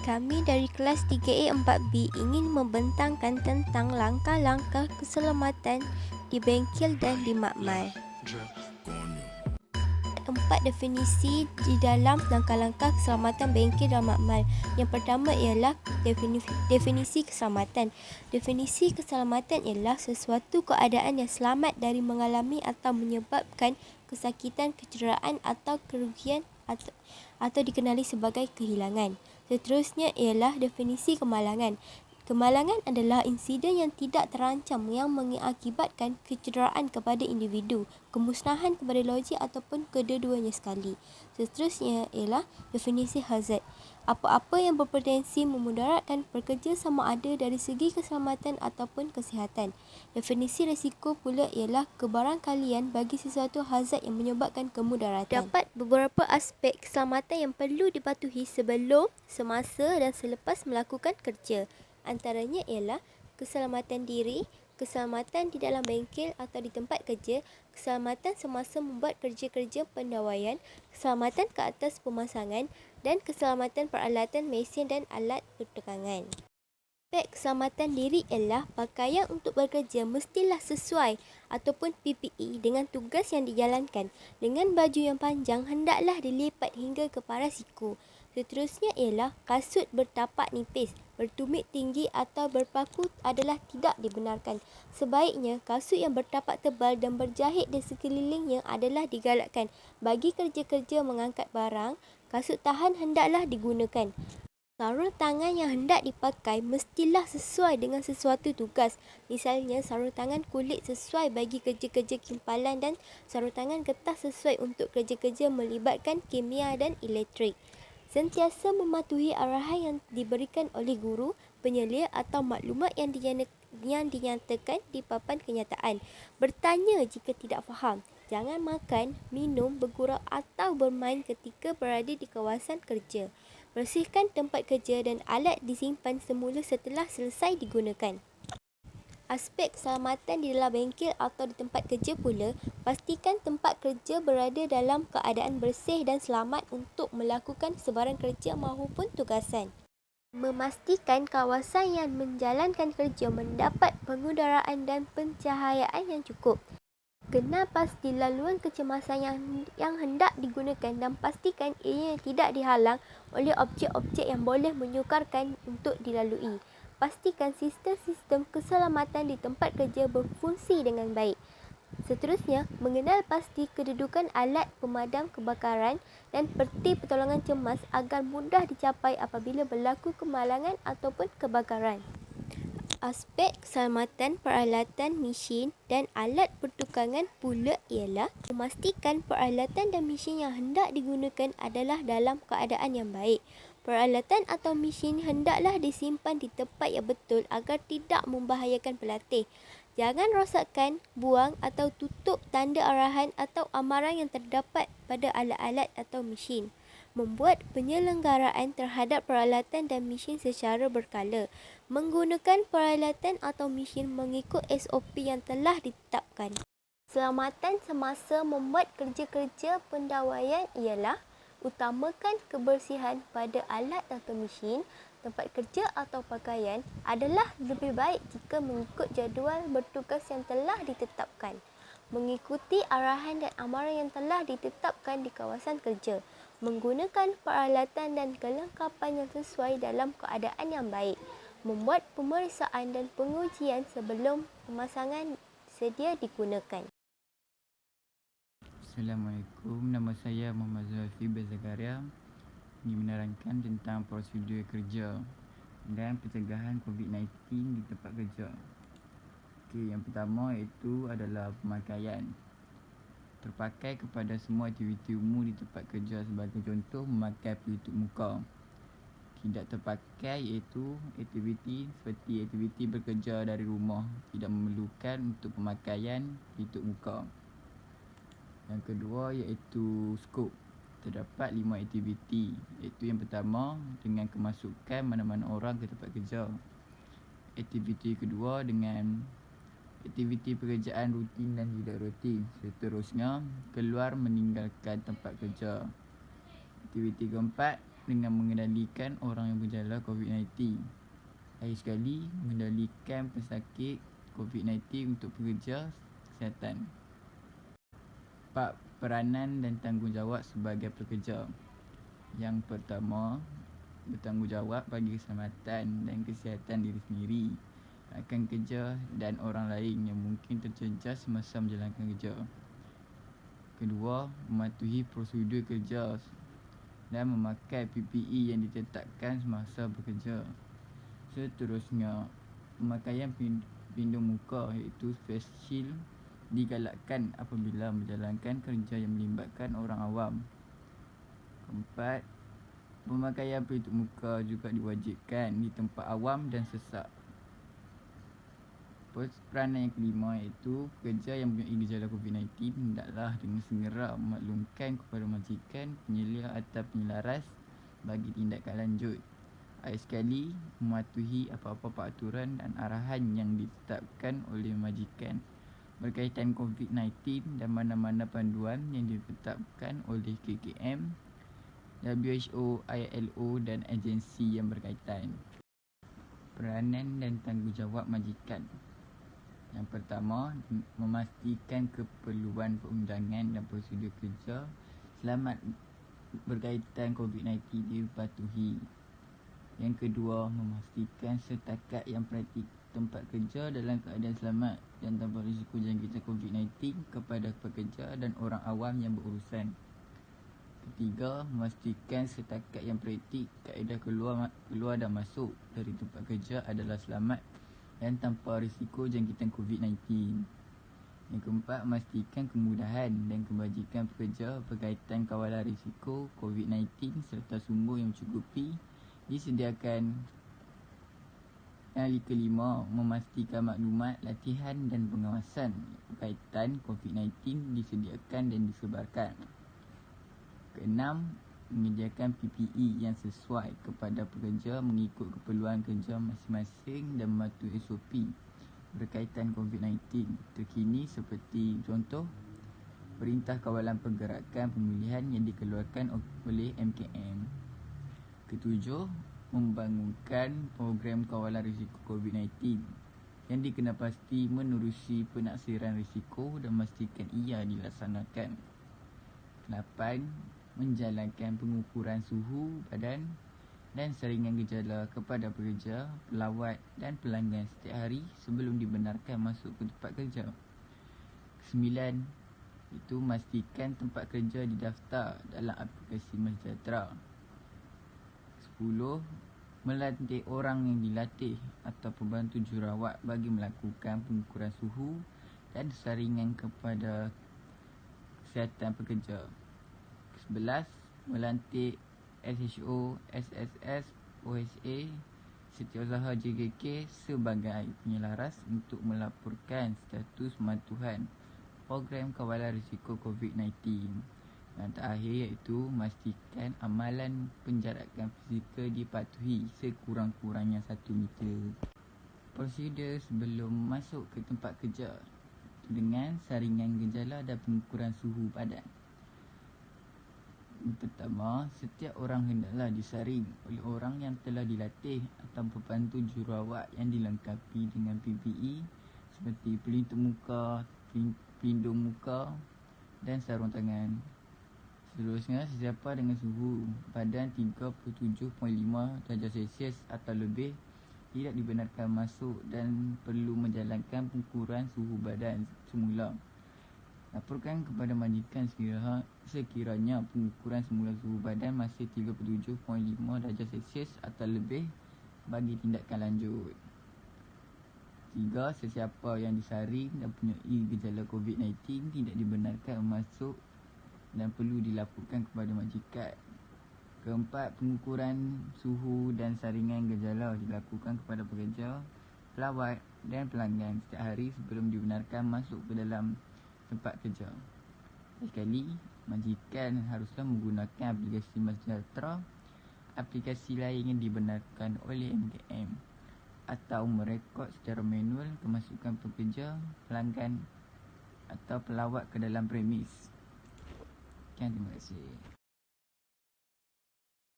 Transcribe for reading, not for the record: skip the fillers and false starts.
Kami dari kelas 3A 4B ingin membentangkan tentang langkah-langkah keselamatan di bengkel dan di makmal. 4 definisi di dalam langkah-langkah keselamatan bengkel dan makmal. Yang pertama ialah definisi keselamatan. Definisi keselamatan ialah sesuatu keadaan yang selamat dari mengalami atau menyebabkan kesakitan, kecederaan atau kerugian atau dikenali sebagai kehilangan. Seterusnya ialah definisi kemalangan. Kemalangan adalah insiden yang tidak terancam yang mengakibatkan kecederaan kepada individu, kemusnahan kepada logik ataupun kedua-duanya sekali. Seterusnya ialah definisi hazard. Apa-apa yang berpotensi memudaratkan pekerja sama ada dari segi keselamatan ataupun kesihatan. Definisi risiko pula ialah kebarangkalian bagi sesuatu hazard yang menyebabkan kemudaratan. Dapat beberapa aspek keselamatan yang perlu dipatuhi sebelum, semasa dan selepas melakukan kerja. Antaranya ialah keselamatan diri, keselamatan di dalam bengkel atau di tempat kerja, keselamatan semasa membuat kerja-kerja pendawaian, keselamatan ke atas pemasangan dan keselamatan peralatan mesin dan alat pertukangan. Aspek keselamatan diri ialah pakaian untuk bekerja mestilah sesuai ataupun PPE dengan tugas yang dijalankan. Dengan baju yang panjang hendaklah dilipat hingga ke paras siku. Seterusnya ialah kasut bertapak nipis, bertumit tinggi atau berpaku adalah tidak dibenarkan. Sebaiknya kasut yang bertapak tebal dan berjahit di sekelilingnya adalah digalakkan. Bagi kerja-kerja mengangkat barang, kasut tahan hendaklah digunakan. Sarung tangan yang hendak dipakai mestilah sesuai dengan sesuatu tugas. Misalnya sarung tangan kulit sesuai bagi kerja-kerja kimpalan dan sarung tangan getah sesuai untuk kerja-kerja melibatkan kimia dan elektrik. Sentiasa mematuhi arahan yang diberikan oleh guru, penyelia atau maklumat yang dinyatakan di papan kenyataan. Bertanya jika tidak faham. Jangan makan, minum, bergurau atau bermain ketika berada di kawasan kerja. Bersihkan tempat kerja dan alat disimpan semula setelah selesai digunakan. Aspek keselamatan di dalam bengkel atau di tempat kerja pula, pastikan tempat kerja berada dalam keadaan bersih dan selamat untuk melakukan sebarang kerja maupun tugasan. Memastikan kawasan yang menjalankan kerja mendapat pengudaraan dan pencahayaan yang cukup. Kenal pasti laluan kecemasan yang hendak digunakan dan pastikan ianya tidak dihalang oleh objek-objek yang boleh menyukarkan untuk dilalui. Pastikan sistem-sistem keselamatan di tempat kerja berfungsi dengan baik. Seterusnya, mengenal pasti kedudukan alat pemadam kebakaran dan peti pertolongan cemas agar mudah dicapai apabila berlaku kemalangan ataupun kebakaran. Aspek keselamatan peralatan mesin dan alat pertukangan pula ialah memastikan peralatan dan mesin yang hendak digunakan adalah dalam keadaan yang baik. Peralatan atau mesin hendaklah disimpan di tempat yang betul agar tidak membahayakan pelatih. Jangan rosakkan, buang atau tutup tanda arahan atau amaran yang terdapat pada alat-alat atau mesin. Membuat penyelenggaraan terhadap peralatan dan mesin secara berkala. Menggunakan peralatan atau mesin mengikut SOP yang telah ditetapkan. Keselamatan semasa membuat kerja-kerja pendawaian ialah utamakan kebersihan pada alat atau mesin, tempat kerja atau pakaian adalah lebih baik jika mengikut jadual bertugas yang telah ditetapkan. Mengikuti arahan dan amaran yang telah ditetapkan di kawasan kerja. Menggunakan peralatan dan kelengkapan yang sesuai dalam keadaan yang baik. Membuat pemeriksaan dan pengujian sebelum pemasangan sedia digunakan. Assalamualaikum, nama saya Muhammad Zulfi Zakaria. Ini menerangkan tentang prosedur kerja dan pencegahan COVID-19 di tempat kerja. Okey, yang pertama iaitu adalah pemakaian. Terpakai kepada semua aktiviti umum di tempat kerja, sebagai contoh memakai pelitup muka. Tidak terpakai iaitu aktiviti seperti aktiviti bekerja dari rumah, tidak memerlukan untuk pemakaian pelitup muka. Yang kedua iaitu skop. Terdapat 5 aktiviti, iaitu yang pertama dengan kemasukan mana-mana orang ke tempat kerja. Aktiviti kedua dengan aktiviti pekerjaan rutin dan tidak rutin. Seterusnya, keluar meninggalkan tempat kerja. Aktiviti keempat, dengan mengendalikan orang yang bergejala COVID-19. Lagi sekali, mengendalikan pesakit COVID-19 untuk pekerja kesihatan. 4. Peranan dan tanggungjawab sebagai pekerja. Yang pertama, bertanggungjawab bagi keselamatan dan kesihatan diri sendiri, rakan kerja dan orang lain yang mungkin terjejas semasa menjalankan kerja. Kedua, mematuhi prosedur kerja dan memakai PPE yang ditetapkan semasa bekerja. Seterusnya, pemakaian pelindung muka iaitu face shield digalakkan apabila menjalankan kerja yang melibatkan orang awam. Keempat, pemakaian pelindung muka juga diwajibkan di tempat awam dan sesak. Peranan yang kelima iaitu pekerja yang mempunyai gejala COVID-19 hendaklah dengan segera memaklumkan kepada majikan, penyelia atau penyelaras bagi tindakan lanjut. Akhir sekali, mematuhi apa-apa peraturan dan arahan yang ditetapkan oleh majikan berkaitan COVID-19 dan mana-mana panduan yang ditetapkan oleh KKM, WHO, ILO dan agensi yang berkaitan. Peranan dan tanggungjawab majikan. Yang pertama, memastikan keperluan perundangan dan prosedur kerja selamat berkaitan COVID-19 dipatuhi. Yang kedua, memastikan setakat yang praktik tempat kerja dalam keadaan selamat dan tanpa risiko jangkitan COVID-19 kepada pekerja dan orang awam yang berurusan. Ketiga, memastikan setakat yang praktik kaedah keluar dan masuk dari tempat kerja adalah selamat dan tanpa risiko jangkitan COVID-19. Yang keempat, memastikan kemudahan dan kebajikan pekerja berkaitan kawalan risiko COVID-19 serta sumber yang mencukupi disediakan. Yang kelima, memastikan maklumat, latihan dan pengawasan berkaitan COVID-19 disediakan dan disebarkan. Keenam, menyediakan PPE yang sesuai kepada pekerja mengikut keperluan kerja masing-masing dan mematuhi SOP berkaitan COVID-19 terkini seperti contoh Perintah Kawalan Pergerakan Pemilihan yang dikeluarkan oleh MKM. Ketujuh, membangunkan program kawalan risiko COVID-19 yang dikenapasti menerusi penaksiran risiko dan memastikan ia dilaksanakan. 8. Menjalankan pengukuran suhu badan dan saringan gejala kepada pekerja, pelawat dan pelanggan setiap hari sebelum dibenarkan masuk ke tempat kerja. 9. Itu memastikan tempat kerja didaftar dalam aplikasi MySejahtera. 10. Melantik orang yang dilatih atau pembantu jururawat bagi melakukan pengukuran suhu dan saringan kepada kesihatan pekerja. 11. Melantik SHO, SSS, OHA, Setiausaha JKK sebagai penyelaras untuk melaporkan status pematuhan program kawalan risiko COVID-19. Dan terakhir iaitu memastikan amalan penjarakan fizikal dipatuhi sekurang-kurangnya 1 meter. Prosedur sebelum masuk ke tempat kerja dengan saringan gejala dan pengukuran suhu badan. Pertama, setiap orang hendaklah disaring oleh orang yang telah dilatih atau pembantu jururawat yang dilengkapi dengan PPE seperti pelindung muka dan sarung tangan. Seterusnya, sesiapa dengan suhu badan 37.5 darjah Celsius atau lebih tidak dibenarkan masuk dan perlu menjalankan pengukuran suhu badan semula. Laporkan kepada majikan sekiranya pengukuran semula suhu badan masih 37.5 darjah Celsius atau lebih bagi tindakan lanjut. 3. Sesiapa yang disaring dan mempunyai gejala COVID-19 tidak dibenarkan masuk dan perlu dilaporkan kepada majikan. Keempat, pengukuran suhu dan saringan gejala dilakukan kepada pekerja, pelawat dan pelanggan setiap hari sebelum dibenarkan masuk ke dalam tempat kerja. Sekali, majikan haruslah menggunakan aplikasi MySejahtera, aplikasi lain yang dibenarkan oleh MKM, atau merekod secara manual kemasukan pekerja, pelanggan atau pelawat ke dalam premis. Terima kasih.